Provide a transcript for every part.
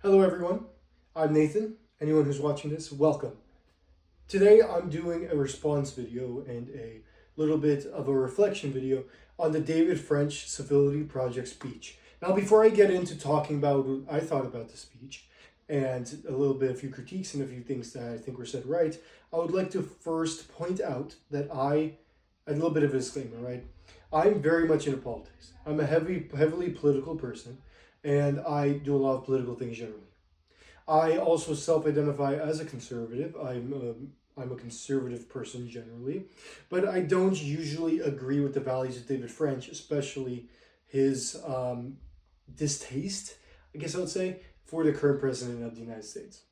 Hello everyone, I'm Nathan. Anyone who's watching this, welcome. Today I'm doing a response video and a little bit of a reflection video on the David French Civility Project speech. Now before I get into talking about what I thought about the speech and a few critiques and a few things that I think were said right, I would like to first point out that a little bit of a disclaimer, right? I'm very much into politics. I'm a heavily political person, and I do a lot of political things generally. I also self-identify as a conservative. I'm a conservative person generally, but I don't usually agree with the values of David French, especially his distaste, I guess I would say, for the current president of the United States.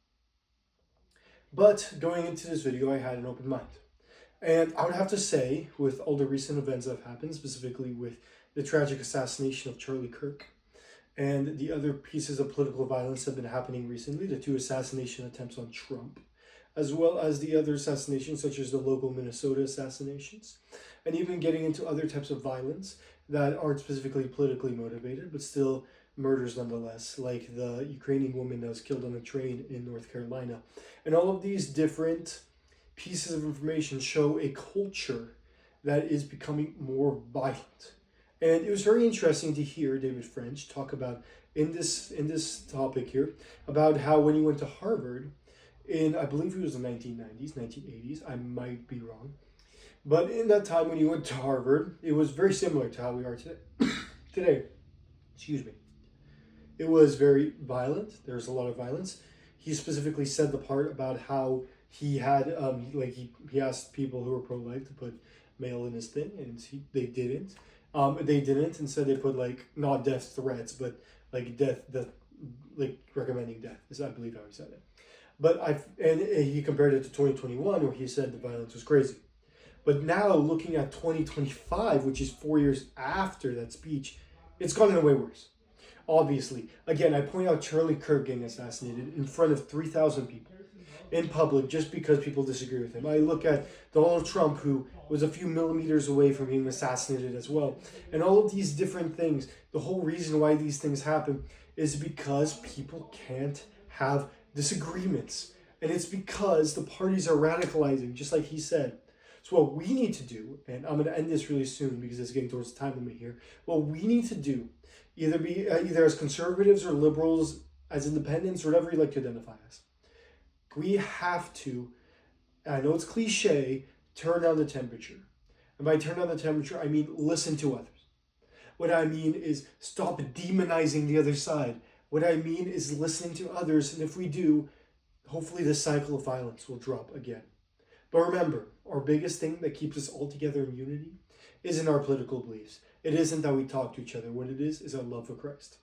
But going into this video, I had an open mind. And I would have to say, with all the recent events that have happened, specifically with the tragic assassination of Charlie Kirk, and the other pieces of political violence that have been happening recently, the two assassination attempts on Trump, as well as the other assassinations, such as the local Minnesota assassinations, and even getting into other types of violence that aren't specifically politically motivated, but still murders nonetheless, like the Ukrainian woman that was killed on a train in North Carolina. And all of these different pieces of information show a culture that is becoming more violent. And it was very interesting to hear David French talk about in this topic here about how when he went to Harvard in, I believe it was the 1990s, 1980s, I might be wrong, but in that time when he went to Harvard, it was very similar to how we are today. Today, excuse me. It was very violent. There was a lot of violence. He specifically said the part about how he had he asked people who were pro-life to put male in his thing, and they didn't. They didn't. Instead, they put like not death threats, but like death, like recommending death. Is I believe how he said it. But he compared it to 2021, where he said the violence was crazy. But now looking at 2025, which is 4 years after that speech, it's gone in a way worse. Obviously, again, I point out Charlie Kirk getting assassinated in front of 3,000 people in public just because people disagree with him. I look at Donald Trump, who was a few millimeters away from being assassinated as well. And all of these different things, the whole reason why these things happen is because people can't have disagreements. And it's because the parties are radicalizing, just like he said. So what we need to do, and I'm going to end this really soon because it's getting towards the time limit here. What we need to do, either as conservatives or liberals, as independents, or whatever you like to identify as, we have to, I know it's cliche, turn down the temperature. And by turn down the temperature, I mean listen to others. What I mean is stop demonizing the other side. What I mean is listening to others, and if we do, hopefully the cycle of violence will drop again. But remember, our biggest thing that keeps us all together in unity isn't our political beliefs. It isn't that we talk to each other. What it is our love for Christ.